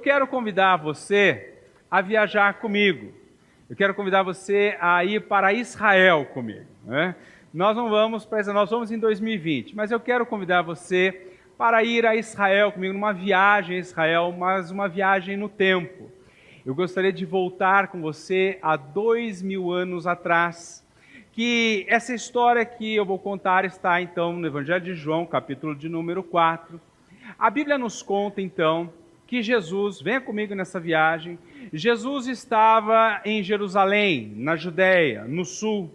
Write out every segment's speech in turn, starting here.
quero convidar você a viajar comigo. Eu quero convidar você a ir para Israel comigo, né? Nós vamos em 2020, mas eu quero convidar você para ir a Israel comigo, numa viagem a Israel, mas uma viagem no tempo. Eu gostaria de voltar com você a 2000 anos atrás, que essa história que eu vou contar está então no Evangelho de João, capítulo de número 4. A Bíblia nos conta então que Jesus, venha comigo nessa viagem, Jesus estava em Jerusalém, na Judéia, no sul.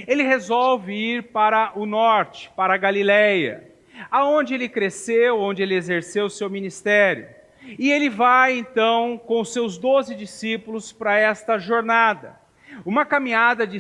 Ele resolve ir para o norte, para a Galileia, aonde ele cresceu, onde ele exerceu o seu ministério. E ele vai então com seus 12 discípulos para esta jornada. Uma caminhada de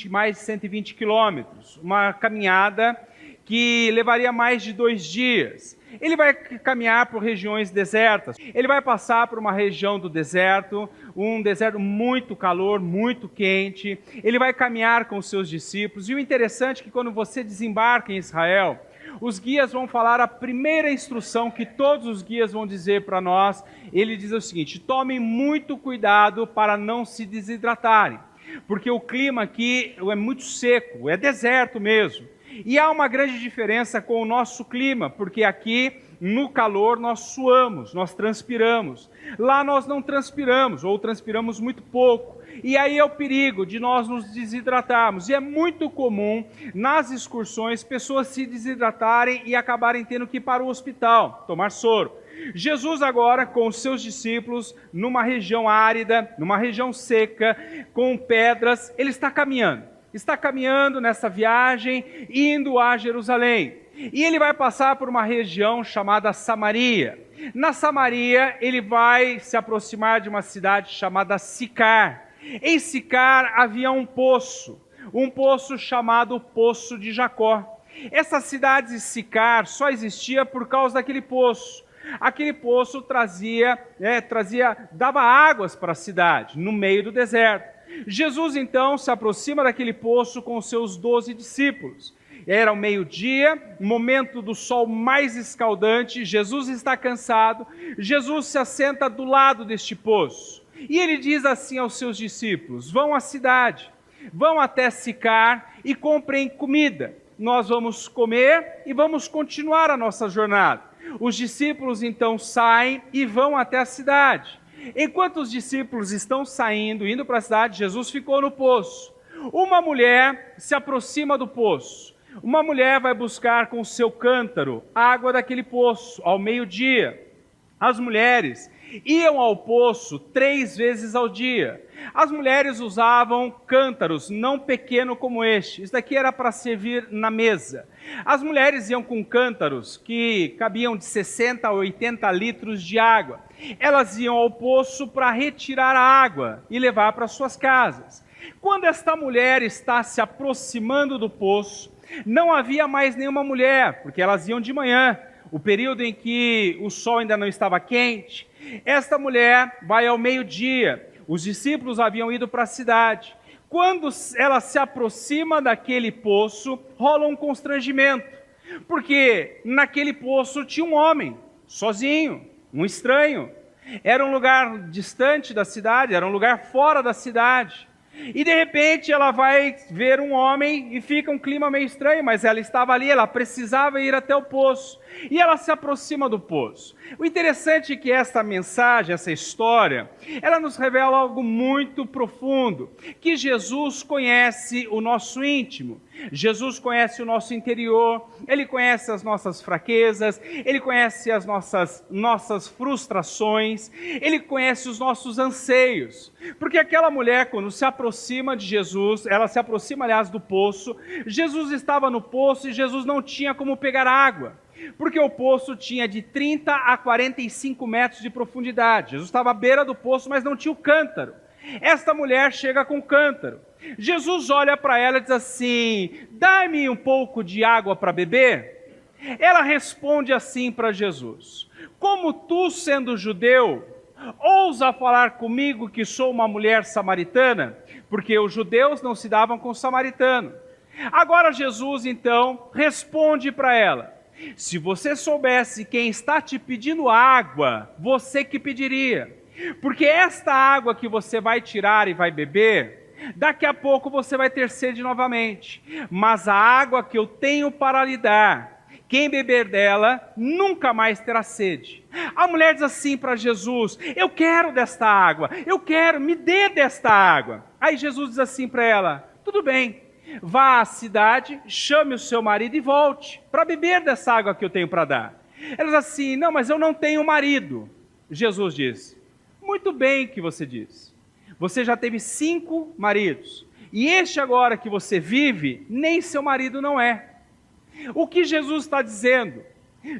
mais de 120 quilômetros, uma caminhada que levaria mais de 2 dias. Ele vai caminhar por regiões desertas, ele vai passar por uma região do deserto, um deserto muito calor, muito quente. Ele vai caminhar com os seus discípulos, e o interessante é que quando você desembarca em Israel, os guias vão falar a primeira instrução que todos os guias vão dizer para nós. Ele diz o seguinte: tomem muito cuidado para não se desidratarem, porque o clima aqui é muito seco, é deserto mesmo. E há uma grande diferença com o nosso clima, porque aqui no calor nós suamos, nós transpiramos. Lá nós não transpiramos, ou transpiramos muito pouco. E aí é o perigo de nós nos desidratarmos. E é muito comum nas excursões pessoas se desidratarem e acabarem tendo que ir para o hospital, tomar soro. Jesus agora com os seus discípulos, numa região árida, numa região seca, com pedras, ele está caminhando nessa viagem, indo a Jerusalém. E ele vai passar por uma região chamada Samaria. Na Samaria, ele vai se aproximar de uma cidade chamada Sicar. Em Sicar havia um poço chamado Poço de Jacó. Essa cidade de Sicar só existia por causa daquele poço. Aquele poço dava águas para a cidade, no meio do deserto. Jesus então se aproxima daquele poço com os seus 12 discípulos. Era o meio-dia, momento do sol mais escaldante. Jesus está cansado. Jesus se assenta do lado deste poço. E ele diz assim aos seus discípulos: vão à cidade, vão até Sicar e comprem comida. Nós vamos comer e vamos continuar a nossa jornada. Os discípulos então saem e vão até a cidade. Enquanto os discípulos estão saindo, indo para a cidade, Jesus ficou no poço. Uma mulher se aproxima do poço. Uma mulher vai buscar com o seu cântaro água daquele poço ao meio-dia. As mulheres iam ao poço 3 vezes ao dia. As mulheres usavam cântaros, não pequeno como este. Isso daqui era para servir na mesa. As mulheres iam com cântaros que cabiam de 60 a 80 litros de água. Elas iam ao poço para retirar a água e levar para suas casas. Quando esta mulher está se aproximando do poço, não havia mais nenhuma mulher, porque elas iam de manhã, o período em que o sol ainda não estava quente. Esta mulher vai ao meio-dia. Os discípulos haviam ido para a cidade. Quando ela se aproxima daquele poço, rola um constrangimento, porque naquele poço tinha um homem, sozinho, um estranho. Era um lugar distante da cidade, era um lugar fora da cidade. E de repente ela vai ver um homem e fica um clima meio estranho, mas ela estava ali, ela precisava ir até o poço. E ela se aproxima do poço. O interessante é que esta mensagem, essa história, ela nos revela algo muito profundo, que Jesus conhece o nosso íntimo. Jesus conhece o nosso interior, Ele conhece as nossas fraquezas, Ele conhece as nossas frustrações, Ele conhece os nossos anseios. Porque aquela mulher, quando se aproxima de Jesus, ela se aproxima, aliás, do poço. Jesus estava no poço e Jesus não tinha como pegar água, porque o poço tinha de 30 a 45 metros de profundidade. Jesus estava à beira do poço, mas não tinha o cântaro. Esta mulher chega com o cântaro. Jesus olha para ela e diz assim: dá-me um pouco de água para beber. Ela responde assim para Jesus: como tu, sendo judeu, ousa falar comigo que sou uma mulher samaritana? Porque os judeus não se davam com o samaritano. Agora Jesus então responde para ela: Se você soubesse quem está te pedindo água, você que pediria. Porque esta água que você vai tirar e vai beber, daqui a pouco você vai ter sede novamente. Mas a água que eu tenho para lhe dar, quem beber dela nunca mais terá sede. A mulher diz assim para Jesus: eu quero desta água, eu quero, me dê desta água. Aí Jesus diz assim para ela: tudo bem, vá à cidade, chame o seu marido e volte para beber dessa água que eu tenho para dar. Ela diz assim: não, mas eu não tenho marido. Jesus diz: muito bem que você diz. Você já teve 5 maridos, e este agora que você vive, nem seu marido não é. O que Jesus está dizendo?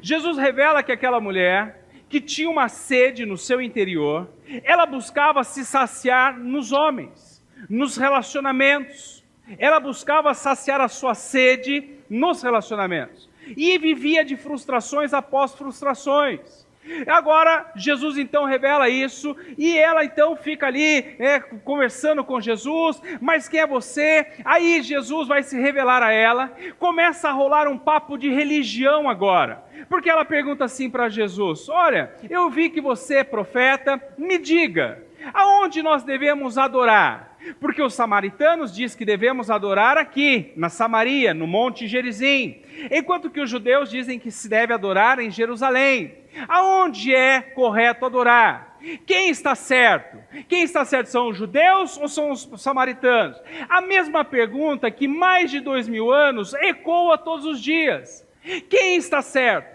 Jesus revela que aquela mulher, que tinha uma sede no seu interior, ela buscava se saciar nos homens, nos relacionamentos. Ela buscava saciar a sua sede nos relacionamentos. E vivia de frustrações após frustrações. Agora, Jesus então revela isso, e ela então fica ali conversando com Jesus: mas quem é você? Aí Jesus vai se revelar a ela, começa a rolar um papo de religião agora, porque ela pergunta assim para Jesus: olha, eu vi que você é profeta, me diga, aonde nós devemos adorar? Porque os samaritanos dizem que devemos adorar aqui, na Samaria, no Monte Gerizim, enquanto que os judeus dizem que se deve adorar em Jerusalém. Aonde é correto adorar? Quem está certo? Quem está certo são os judeus ou são os samaritanos? A mesma pergunta que mais de 2000 anos ecoa todos os dias. Quem está certo?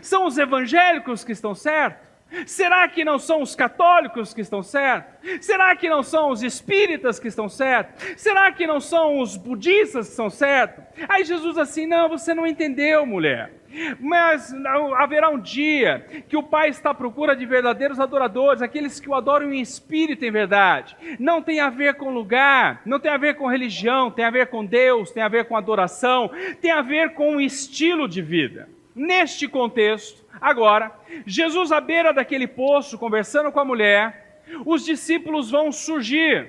São os evangélicos que estão certos? Será que não são os católicos que estão certos? Será que não são os espíritas que estão certos? Será que não são os budistas que estão certos? Aí Jesus assim: não, você não entendeu, mulher. Mas haverá um dia que o Pai está à procura de verdadeiros adoradores, aqueles que o adoram em espírito e em verdade. Não tem a ver com lugar, não tem a ver com religião, tem a ver com Deus, tem a ver com adoração, tem a ver com o estilo de vida. Neste contexto, agora, Jesus à beira daquele poço, conversando com a mulher, os discípulos vão surgir.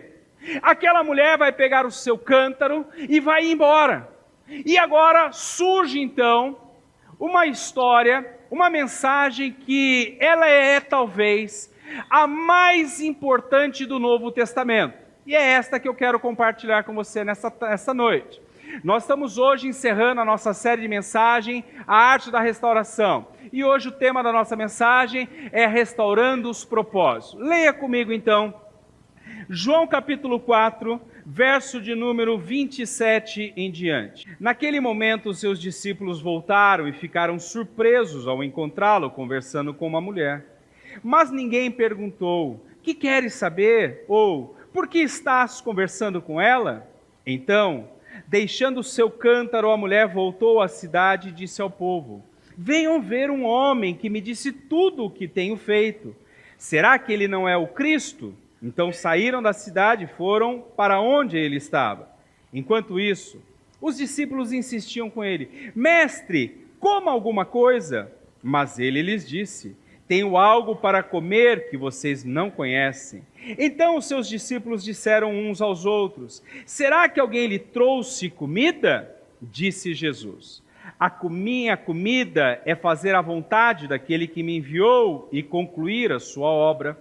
Aquela mulher vai pegar o seu cântaro e vai embora. E agora surge então uma história, uma mensagem que ela é talvez a mais importante do Novo Testamento. E é esta que eu quero compartilhar com você nessa noite. Nós estamos hoje encerrando a nossa série de mensagem, A Arte da Restauração. E hoje o tema da nossa mensagem é Restaurando os Propósitos. Leia comigo então, João capítulo 4, verso de número 27 em diante. Naquele momento os seus discípulos voltaram e ficaram surpresos ao encontrá-lo conversando com uma mulher. Mas ninguém perguntou: que queres saber? Ou por que estás conversando com ela? Então, deixando o seu cântaro, a mulher voltou à cidade e disse ao povo: venham ver um homem que me disse tudo o que tenho feito. Será que ele não é o Cristo? Então saíram da cidade e foram para onde ele estava. Enquanto isso, os discípulos insistiam com ele: mestre, coma alguma coisa. Mas ele lhes disse: tenho algo para comer que vocês não conhecem. Então os seus discípulos disseram uns aos outros: será que alguém lhe trouxe comida? Disse Jesus: a minha comida é fazer a vontade daquele que me enviou e concluir a sua obra.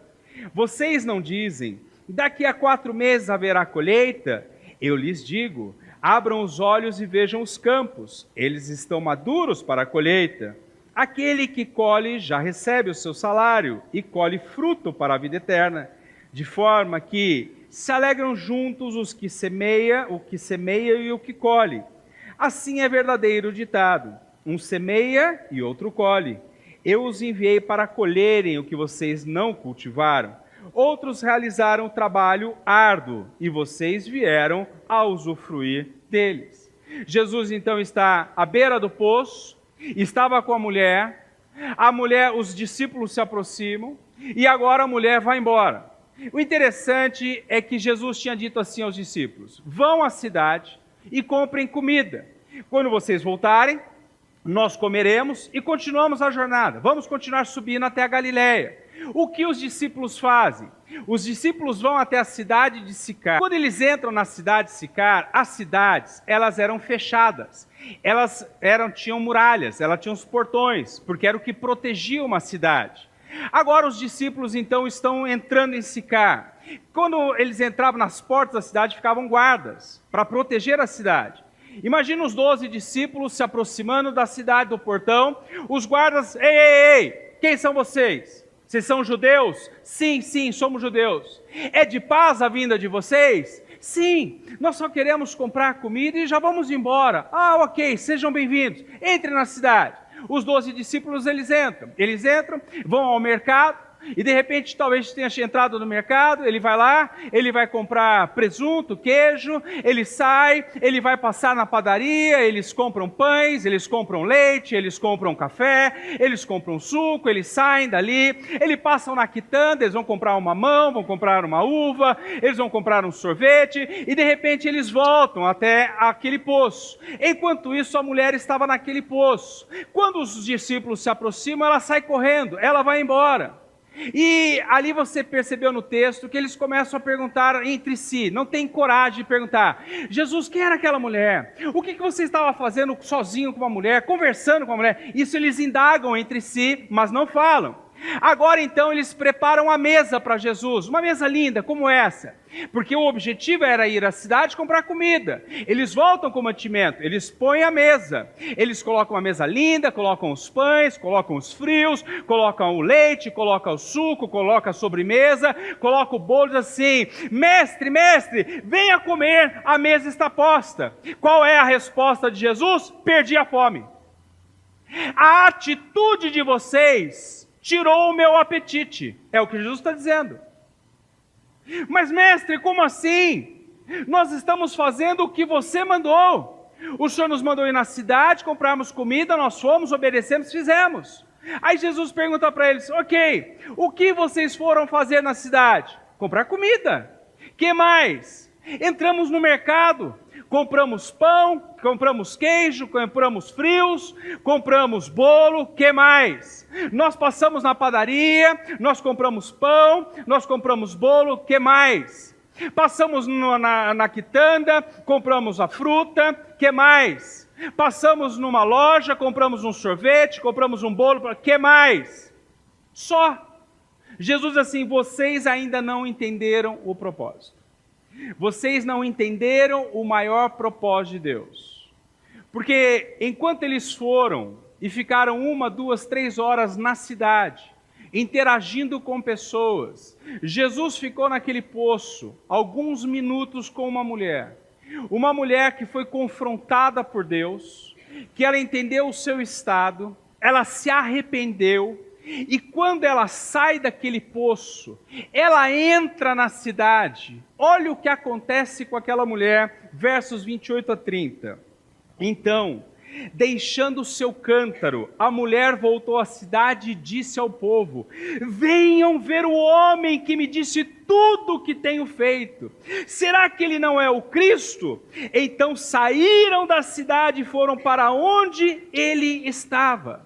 Vocês não dizem: daqui a 4 meses haverá colheita? Eu lhes digo: abram os olhos e vejam os campos, eles estão maduros para a colheita. Aquele que colhe já recebe o seu salário e colhe fruto para a vida eterna, de forma que se alegram juntos o que semeia e o que colhe. Assim é verdadeiro o ditado: um semeia e outro colhe. Eu os enviei para colherem o que vocês não cultivaram. Outros realizaram o trabalho árduo e vocês vieram a usufruir deles. Jesus então está à beira do poço, estava com a mulher, os discípulos se aproximam e agora a mulher vai embora. O interessante é que Jesus tinha dito assim aos discípulos: vão à cidade e comprem comida. Quando vocês voltarem, nós comeremos e continuamos a jornada. Vamos continuar subindo até a Galileia. O que os discípulos fazem? Os discípulos vão até a cidade de Sicar. Quando eles entram na cidade de Sicar, as cidades, elas eram fechadas. Tinham muralhas, elas tinham os portões, porque era o que protegia uma cidade. Agora os discípulos então estão entrando em Sicar. Quando eles entravam nas portas da cidade, ficavam guardas para proteger a cidade. Imagina os 12 discípulos se aproximando da cidade, do portão. Os guardas, ei, quem são vocês? Vocês são judeus? Sim, somos judeus. É de paz a vinda de vocês? Sim, nós só queremos comprar comida e já vamos embora. Ah, ok, sejam bem-vindos. Entrem na cidade. Os 12 discípulos, eles entram, vão ao mercado. E de repente, talvez tenha entrado no mercado, ele vai lá, ele vai comprar presunto, queijo, ele sai, ele vai passar na padaria, eles compram pães, eles compram leite, eles compram café, eles compram suco, eles saem dali, eles passam na quitanda, eles vão comprar um mamão, vão comprar uma uva, eles vão comprar um sorvete, e de repente eles voltam até aquele poço. Enquanto isso, a mulher estava naquele poço. Quando os discípulos se aproximam, ela sai correndo, ela vai embora. E ali você percebeu no texto que eles começam a perguntar entre si, não tem coragem de perguntar: Jesus, quem era aquela mulher? O que você estava fazendo sozinho com uma mulher, conversando com uma mulher? Isso eles indagam entre si, mas não falam. Agora então eles preparam a mesa para Jesus, uma mesa linda como essa, porque o objetivo era ir à cidade comprar comida. Eles voltam com o mantimento, eles põem a mesa, eles colocam uma mesa linda, colocam os pães, colocam os frios, colocam o leite, colocam o suco, colocam a sobremesa, colocam o bolo assim: mestre, venha comer, a mesa está posta. Qual é a resposta de Jesus? Perdi a fome. A atitude de vocês tirou o meu apetite, é o que Jesus está dizendo. Mas mestre, como assim? Nós estamos fazendo o que você mandou. O Senhor nos mandou ir na cidade, comprarmos comida, nós fomos, obedecemos, fizemos. Aí Jesus pergunta para eles: ok, o que vocês foram fazer na cidade? Comprar comida. Que mais? Entramos no mercado, compramos pão, compramos queijo, compramos frios, compramos bolo, que mais? Nós passamos na padaria, nós compramos pão, nós compramos bolo, que mais? Passamos na quitanda, compramos a fruta, que mais? Passamos numa loja, compramos um sorvete, compramos um bolo, que mais? Só. Jesus diz assim: vocês ainda não entenderam o propósito. Vocês não entenderam o maior propósito de Deus. Porque enquanto eles foram e ficaram 1, 2, 3 horas na cidade, interagindo com pessoas, Jesus ficou naquele poço alguns minutos com uma mulher que foi confrontada por Deus, que ela entendeu o seu estado, ela se arrependeu. E quando ela sai daquele poço, ela entra na cidade. Olha o que acontece com aquela mulher, versos 28 a 30. Então, deixando o seu cântaro, a mulher voltou à cidade e disse ao povo: venham ver o homem que me disse tudo o que tenho feito. Será que ele não é o Cristo? Então saíram da cidade e foram para onde ele estava.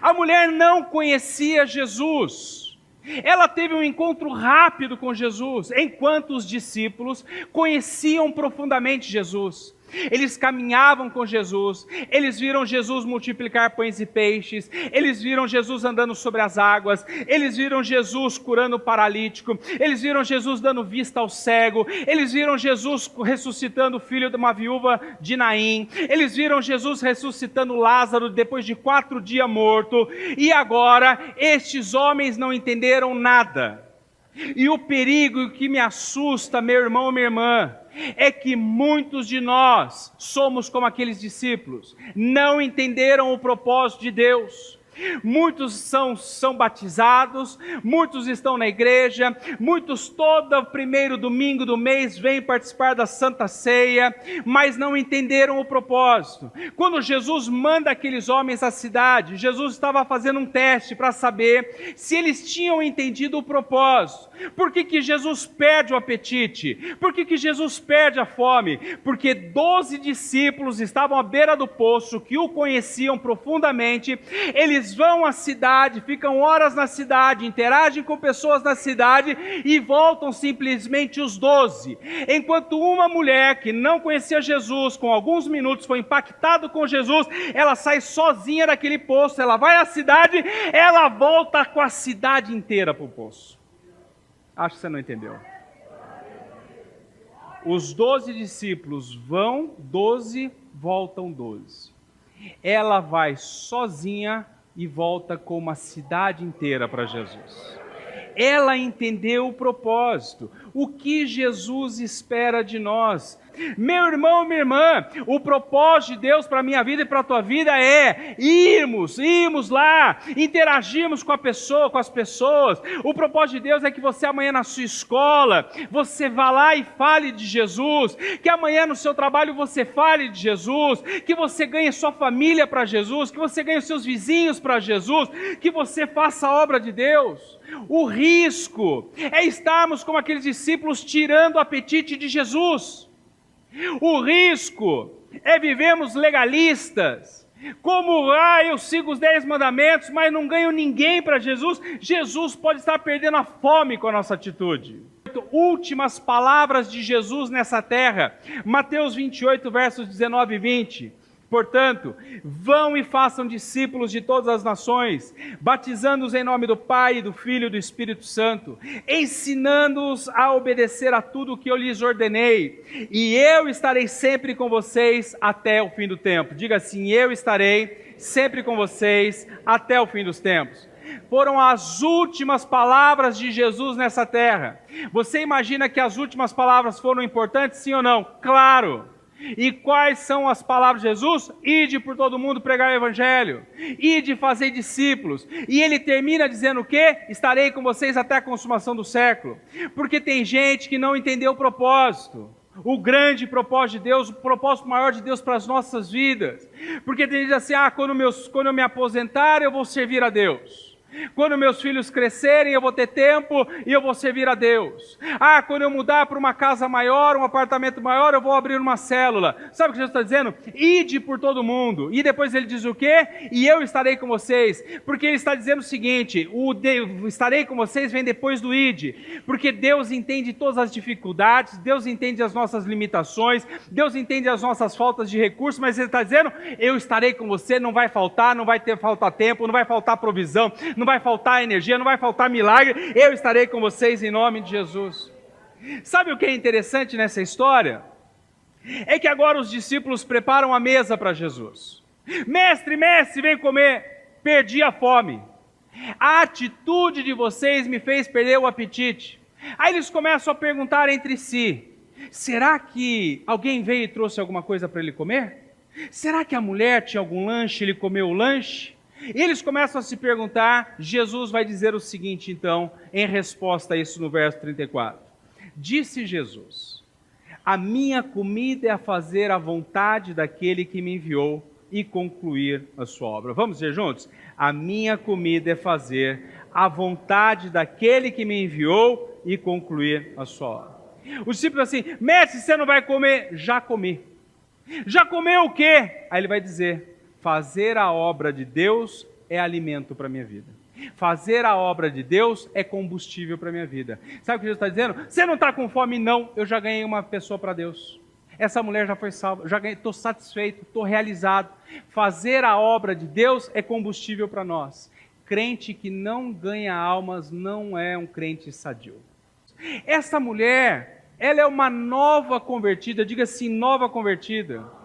A mulher não conhecia Jesus. Ela teve um encontro rápido com Jesus, enquanto os discípulos conheciam profundamente Jesus. Eles caminhavam com Jesus, eles viram Jesus multiplicar pães e peixes, eles viram Jesus andando sobre as águas, eles viram Jesus curando o paralítico, eles viram Jesus dando vista ao cego, eles viram Jesus ressuscitando o filho de uma viúva de Naim, eles viram Jesus ressuscitando Lázaro depois de 4 dias morto, e agora estes homens não entenderam nada. E o perigo que me assusta, meu irmão, minha irmã, é que muitos de nós somos como aqueles discípulos, não entenderam o propósito de Deus. Muitos são batizados, muitos estão na igreja, muitos todo primeiro domingo do mês vêm participar da Santa Ceia, mas não entenderam o propósito. Quando Jesus manda aqueles homens à cidade, Jesus estava fazendo um teste para saber se eles tinham entendido o propósito. Por que Jesus perde o apetite? Por que Jesus perde a fome? Porque 12 discípulos estavam à beira do poço, que o conheciam profundamente, eles eles vão à cidade, ficam horas na cidade, interagem com pessoas na cidade e voltam simplesmente os 12. Enquanto uma mulher que não conhecia Jesus, com alguns minutos foi impactada com Jesus, ela sai sozinha daquele poço, ela vai à cidade, ela volta com a cidade inteira para o poço. Acho que você não entendeu. Os 12 discípulos vão, 12 voltam 12. Ela vai sozinha e volta com uma cidade inteira para Jesus. Ela entendeu o propósito, o que Jesus espera de nós. Meu irmão, minha irmã, o propósito de Deus para a minha vida e para a tua vida é irmos lá, interagirmos com as pessoas. O propósito de Deus é que você amanhã na sua escola, você vá lá e fale de Jesus, que amanhã no seu trabalho você fale de Jesus, que você ganhe sua família para Jesus, que você ganhe seus vizinhos para Jesus, que você faça a obra de Deus. O risco é estarmos como aqueles discípulos tirando o apetite de Jesus. O risco é vivermos legalistas, como, eu sigo os 10 mandamentos, mas não ganho ninguém para Jesus. Jesus pode estar perdendo a fome com a nossa atitude. Últimas palavras de Jesus nessa terra, Mateus 28, versos 19 e 20. Portanto, vão e façam discípulos de todas as nações, batizando-os em nome do Pai, do Filho e do Espírito Santo, ensinando-os a obedecer a tudo o que eu lhes ordenei, e eu estarei sempre com vocês até o fim do tempo. Diga assim: eu estarei sempre com vocês até o fim dos tempos. Foram as últimas palavras de Jesus nessa terra. Você imagina que as últimas palavras foram importantes, sim ou não? Claro! E quais são as palavras de Jesus? Ide por todo mundo pregar o evangelho, ide fazer discípulos. E ele termina dizendo o quê? Estarei com vocês até a consumação do século. Porque tem gente que não entendeu o propósito, o grande propósito de Deus, o propósito maior de Deus para as nossas vidas. Porque tem gente assim: quando eu me aposentar eu vou servir a Deus. Quando meus filhos crescerem, eu vou ter tempo e eu vou servir a Deus. Quando eu mudar para uma casa maior, um apartamento maior, eu vou abrir uma célula. Sabe o que Jesus está dizendo? Ide por todo mundo. E depois ele diz o quê? E eu estarei com vocês. Porque ele está dizendo o seguinte: estarei com vocês vem depois do ide. Porque Deus entende todas as dificuldades, Deus entende as nossas limitações, Deus entende as nossas faltas de recursos, mas ele está dizendo: eu estarei com você, não vai faltar, não vai faltar tempo, não vai faltar provisão, não vai faltar energia, não vai faltar milagre, eu estarei com vocês em nome de Jesus. Sabe o que é interessante nessa história? É que agora os discípulos preparam a mesa para Jesus. Mestre, vem comer. Perdi a fome. A atitude de vocês me fez perder o apetite. Aí eles começam a perguntar entre si: será que alguém veio e trouxe alguma coisa para ele comer? Será que a mulher tinha algum lanche e ele comeu o lanche? E eles começam a se perguntar. Jesus vai dizer o seguinte então, em resposta a isso no verso 34. Disse Jesus: a minha comida é a fazer a vontade daquele que me enviou e concluir a sua obra. Vamos dizer juntos? A minha comida é fazer a vontade daquele que me enviou e concluir a sua obra. Os discípulos assim: mestre, você não vai comer? Já comi. Já comeu o quê? Aí ele vai dizer: fazer a obra de Deus é alimento para a minha vida. Fazer a obra de Deus é combustível para a minha vida. Sabe o que Jesus está dizendo? Você não está com fome? Não, eu já ganhei uma pessoa para Deus. Essa mulher já foi salva, já ganhei, estou satisfeito, estou realizado. Fazer a obra de Deus é combustível para nós. Crente que não ganha almas não é um crente sadio. Essa mulher, ela é uma nova convertida, diga assim, nova convertida.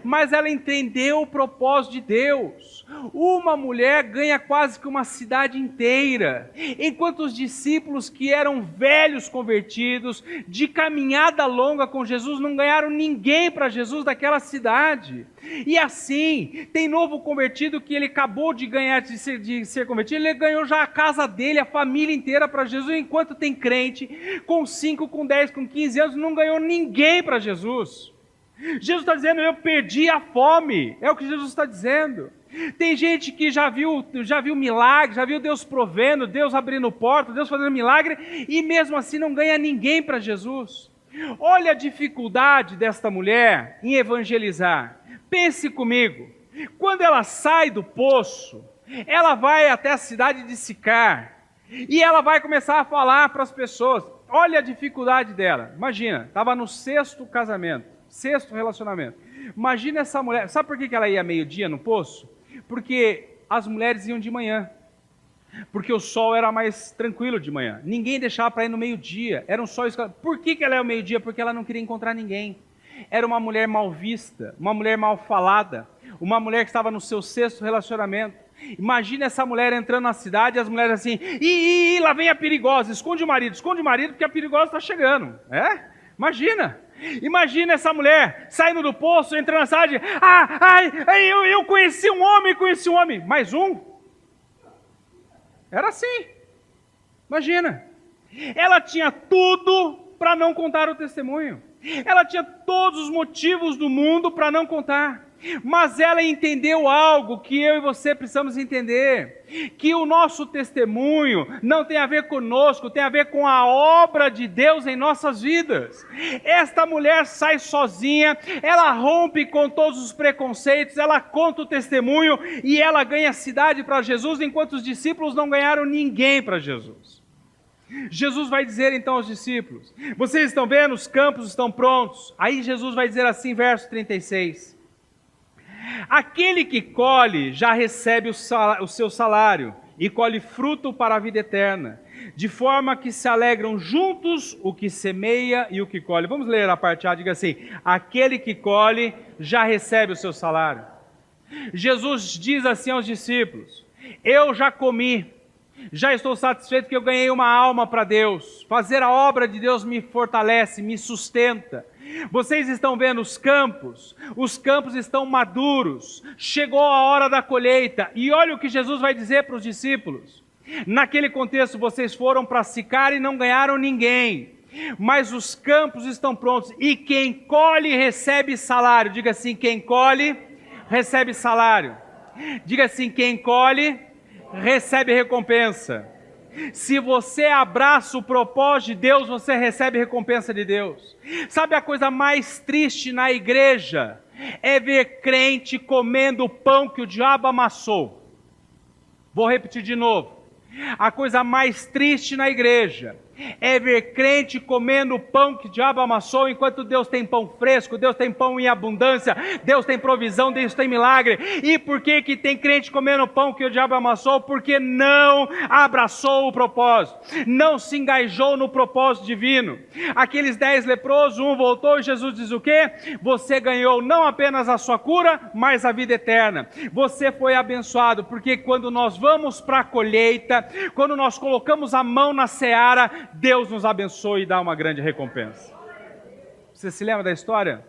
Mas ela entendeu o propósito de Deus. Uma mulher ganha quase que uma cidade inteira, enquanto os discípulos que eram velhos convertidos, de caminhada longa com Jesus, não ganharam ninguém para Jesus daquela cidade. E assim, tem novo convertido que ele acabou de ganhar, de ser convertido, ele ganhou já a casa dele, a família inteira para Jesus, enquanto tem crente com 5, com 10, com 15 anos, não ganhou ninguém para Jesus. Jesus está dizendo: eu perdi a fome, é o que Jesus está dizendo. Tem gente que já viu milagre, já viu Deus provendo, Deus abrindo porta, Deus fazendo milagre, e mesmo assim não ganha ninguém para Jesus. Olha a dificuldade desta mulher em evangelizar. Pense comigo, quando ela sai do poço, ela vai até a cidade de Sicar, e ela vai começar a falar para as pessoas. Olha a dificuldade dela. Imagina, estava no 6º casamento, 6º relacionamento. Imagina essa mulher. Sabe por que ela ia meio-dia no poço? Porque as mulheres iam de manhã. Porque o sol era mais tranquilo de manhã. Ninguém deixava para ir no meio-dia. Era um sol escuro. Por que ela ia ao meio-dia? Porque ela não queria encontrar ninguém. Era uma mulher mal vista, uma mulher mal falada, uma mulher que estava no seu 6º relacionamento. Imagina essa mulher entrando na cidade e as mulheres assim, lá vem a perigosa, esconde o marido porque a perigosa está chegando. Imagina essa mulher saindo do poço, entrando na cidade, eu conheci um homem, mais um. Era assim, imagina. Ela tinha tudo para não contar o testemunho. Ela tinha todos os motivos do mundo para não contar. Mas ela entendeu algo que eu e você precisamos entender, que o nosso testemunho não tem a ver conosco, tem a ver com a obra de Deus em nossas vidas. Esta mulher sai sozinha, ela rompe com todos os preconceitos, ela conta o testemunho e ela ganha a cidade para Jesus, enquanto os discípulos não ganharam ninguém para Jesus. Jesus vai dizer então aos discípulos, vocês estão vendo, os campos estão prontos. Aí Jesus vai dizer assim, verso 36, aquele que colhe já recebe o seu salário e colhe fruto para a vida eterna, de forma que se alegram juntos o que semeia e o que colhe. Vamos ler a parte A, diga assim, aquele que colhe já recebe o seu salário. Jesus diz assim aos discípulos, eu já comi, já estou satisfeito que eu ganhei uma alma para Deus, fazer a obra de Deus me fortalece, me sustenta. Vocês estão vendo os campos estão maduros, chegou a hora da colheita, e olha o que Jesus vai dizer para os discípulos. Naquele contexto, vocês foram para Sicar e não ganharam ninguém, mas os campos estão prontos, e quem colhe recebe salário. Diga assim, quem colhe recebe salário. Diga assim, quem colhe recebe recompensa. Se você abraça o propósito de Deus, você recebe recompensa de Deus. Sabe a coisa mais triste na igreja? É ver crente comendo o pão que o diabo amassou. Vou repetir de novo. A coisa mais triste na igreja é ver crente comendo o pão que o diabo amassou, enquanto Deus tem pão fresco, Deus tem pão em abundância, Deus tem provisão, Deus tem milagre. E por que tem crente comendo o pão que o diabo amassou? Porque não abraçou o propósito, não se engajou no propósito divino. Aqueles 10 leprosos, um voltou e Jesus diz o quê? Você ganhou não apenas a sua cura, mas a vida eterna. Você foi abençoado, porque quando nós vamos para a colheita, quando nós colocamos a mão na seara, Deus nos abençoa e dá uma grande recompensa. Você se lembra da história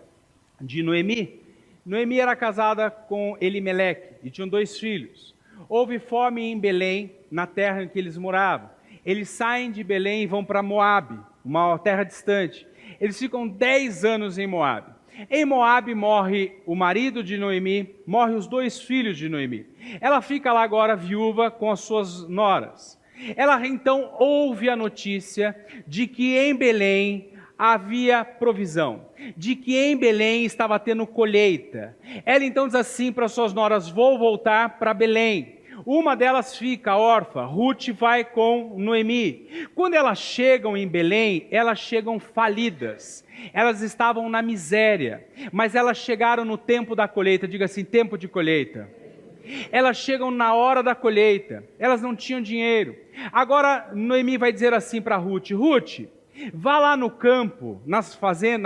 de Noemi? Noemi era casada com Elimeleque e tinham 2 filhos. Houve fome em Belém, na terra em que eles moravam. Eles saem de Belém e vão para Moabe, uma terra distante. Eles ficam 10 anos em Moabe. Em Moabe morre o marido de Noemi, morre os 2 filhos de Noemi. Ela fica lá agora viúva com as suas noras. Ela então ouve a notícia de que em Belém havia provisão, de que em Belém estava tendo colheita. Ela então diz assim para suas noras, vou voltar para Belém. Uma delas fica órfã, Ruth vai com Noemi. Quando elas chegam em Belém, elas chegam falidas. Elas estavam na miséria, mas elas chegaram no tempo da colheita, diga assim, tempo de colheita. Elas chegam na hora da colheita, elas não tinham dinheiro. Agora Noemi vai dizer assim para Ruth, Ruth, vá lá no campo, na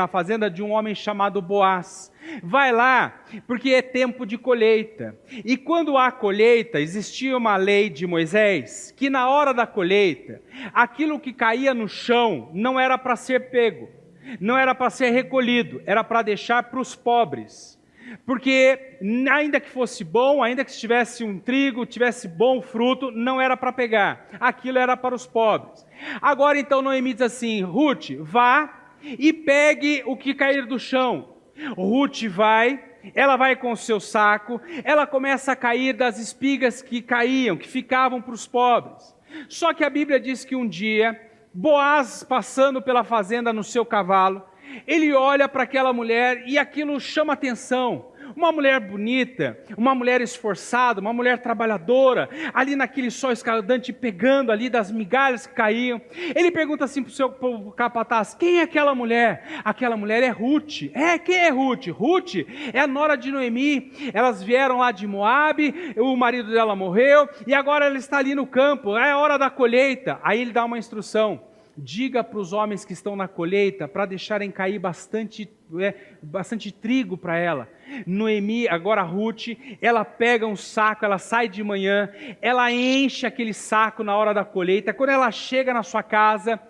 fazenda de um homem chamado Boaz. Vai lá, porque é tempo de colheita. E quando há colheita, existia uma lei de Moisés, que na hora da colheita, aquilo que caía no chão não era para ser pego, não era para ser recolhido, era para deixar para os pobres. Porque ainda que fosse bom, ainda que tivesse um trigo, tivesse bom fruto, não era para pegar, aquilo era para os pobres. Agora então Noemi diz assim, Ruth, vá e pegue o que cair do chão. Ruth vai, ela vai com o seu saco, ela começa a cair das espigas que caíam, que ficavam para os pobres. Só que a Bíblia diz que um dia, Boaz passando pela fazenda no seu cavalo, ele olha para aquela mulher e aquilo chama atenção. uma mulher bonita, uma mulher esforçada, uma mulher trabalhadora, ali naquele sol escaldante, pegando ali das migalhas que caíam. Ele pergunta assim para o seu capataz: quem é aquela mulher? Aquela mulher é Ruth. Quem é Ruth? Ruth é a nora de Noemi. Elas vieram lá de Moabe, o marido dela morreu, e agora ela está ali no campo, é a hora da colheita. Aí ele dá uma instrução: diga para os homens que estão na colheita para deixarem cair bastante trigo para ela. Noemi, agora Ruth, ela pega um saco, ela sai de manhã, ela enche aquele saco na hora da colheita. Quando ela chega na sua casa,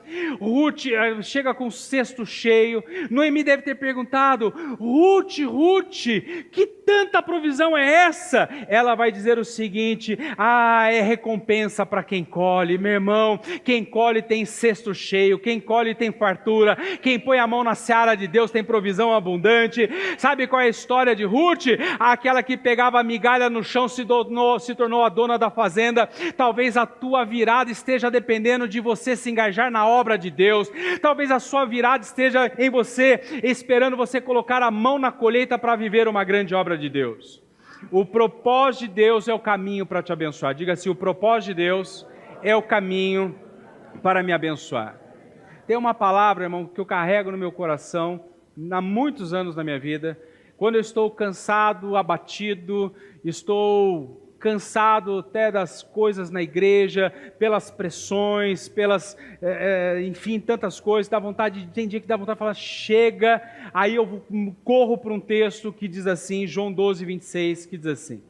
Ruth chega com o cesto cheio. Noemi deve ter perguntado: Ruth, que tanta provisão é essa? Ela vai dizer o seguinte: é recompensa para quem colhe, meu irmão. Quem colhe tem cesto cheio, quem colhe tem fartura, quem põe a mão na seara de Deus tem provisão abundante. Sabe qual é a história de Ruth? Aquela que pegava a migalha no chão se tornou a dona da fazenda. Talvez a tua virada esteja dependendo de você se engajar na obra de Deus. Talvez a sua virada esteja em você, esperando você colocar a mão na colheita para viver uma grande obra de Deus. O propósito de Deus é o caminho para te abençoar. Diga assim: o propósito de Deus é o caminho para me abençoar. Tem uma palavra, irmão, que eu carrego no meu coração há muitos anos na minha vida. Quando eu estou cansado, abatido, estou cansado até das coisas na igreja, pelas pressões, enfim, tantas coisas, tem dia que dá vontade de falar: chega. Aí eu corro para um texto que diz assim, João 12:26, que diz assim: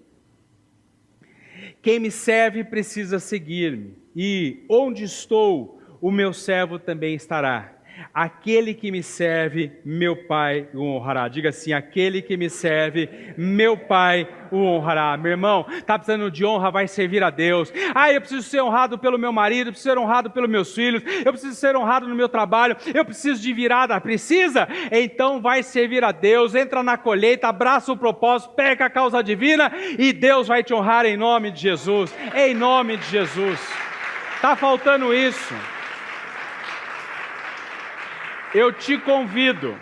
quem me serve precisa seguir-me, e onde estou, o meu servo também estará. Aquele que me serve, meu Pai o honrará. Diga assim: aquele que me serve, meu Pai o honrará. Meu irmão, está precisando de honra, vai servir a Deus. Eu preciso ser honrado pelo meu marido, eu preciso ser honrado pelos meus filhos, eu preciso ser honrado no meu trabalho, eu preciso de virada. Precisa? Então vai servir a Deus, entra na colheita, abraça o propósito, pega a causa divina e Deus vai te honrar em nome de Jesus. Em nome de Jesus. Está faltando isso. Eu te convido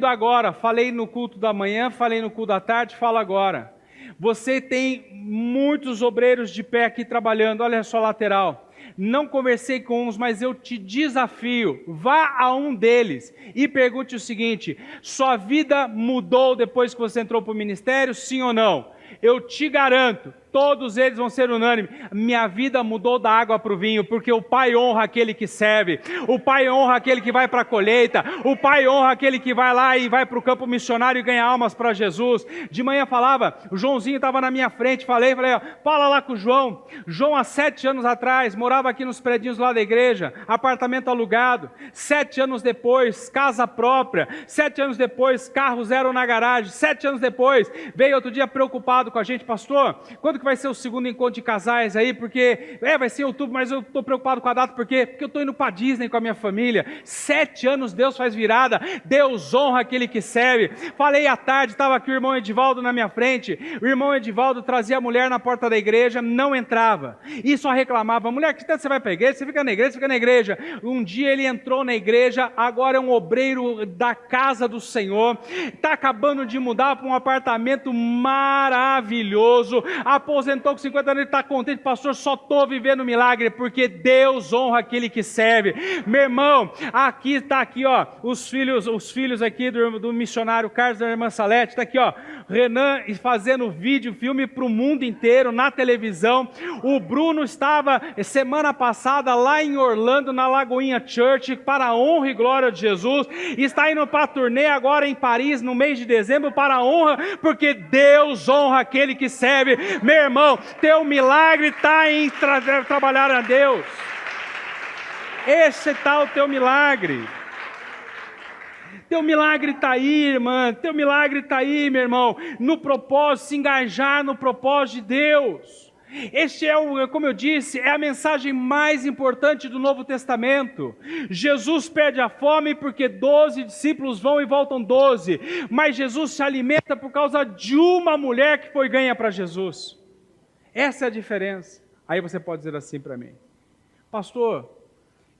agora. Falei no culto da manhã, falei no culto da tarde, falo agora. Você tem muitos obreiros de pé aqui trabalhando, olha só a lateral. Não conversei com uns, mas eu te desafio, vá a um deles e pergunte o seguinte: sua vida mudou depois que você entrou para o ministério, sim ou não? Eu te garanto, todos eles vão ser unânimes: minha vida mudou da água para o vinho, porque o Pai honra aquele que serve, o Pai honra aquele que vai para a colheita, o Pai honra aquele que vai lá e vai para o campo missionário e ganha almas para Jesus. De manhã falava, o Joãozinho estava na minha frente, falei, fala lá com o João. João há 7 anos atrás, morava aqui nos predinhos lá da igreja, apartamento alugado. 7 anos depois, casa própria. 7 anos depois, carro zero na garagem. 7 anos depois, veio outro dia preocupado com a gente: pastor, quando que vai ser o segundo encontro de casais aí? Porque, vai ser em outubro, mas eu estou preocupado com a data, porque eu estou indo para Disney com a minha família. 7 anos Deus faz virada, Deus honra aquele que serve. Falei à tarde, estava aqui o irmão Edivaldo na minha frente, o irmão Edivaldo trazia a mulher na porta da igreja, não entrava, e só reclamava: mulher, que tanto você vai para a igreja, você fica na igreja. Um dia ele entrou na igreja, agora é um obreiro da casa do Senhor, está acabando de mudar para um apartamento maravilhoso, aposentou com 50 anos, ele está contente: pastor, só estou vivendo milagre, porque Deus honra aquele que serve. Meu irmão, aqui está aqui, os filhos aqui do missionário Carlos, da irmã Salete, está aqui, Renan fazendo filme para o mundo inteiro, na televisão. O Bruno estava semana passada lá em Orlando, na Lagoinha Church, para a honra e glória de Jesus, está indo para a turnê agora em Paris, no mês de dezembro, para a honra, porque Deus honra aquele que serve. Meu irmão, teu milagre está em trabalhar a Deus. Esse está o teu milagre. Teu milagre está aí, irmã. Teu milagre está aí, meu irmão. No propósito, se engajar no propósito de Deus. Este como eu disse, é a mensagem mais importante do Novo Testamento. Jesus perde a fome porque 12 discípulos vão e voltam 12. Mas Jesus se alimenta por causa de uma mulher que foi ganha para Jesus. Essa é a diferença. Aí você pode dizer assim para mim: pastor,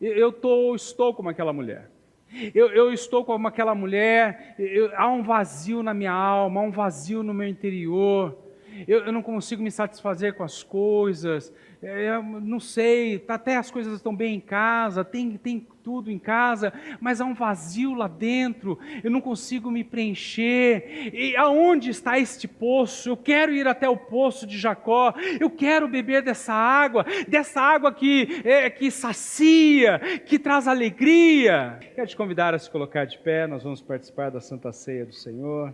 eu estou como aquela mulher. Eu estou como aquela mulher, há um vazio na minha alma, há um vazio no meu interior. Eu não consigo me satisfazer com as coisas, eu não sei, até as coisas estão bem em casa, tem tudo em casa, mas há um vazio lá dentro, eu não consigo me preencher. E aonde está este poço? Eu quero ir até o poço de Jacó, eu quero beber dessa água que sacia, que traz alegria. Quero te convidar a se colocar de pé, nós vamos participar da Santa Ceia do Senhor.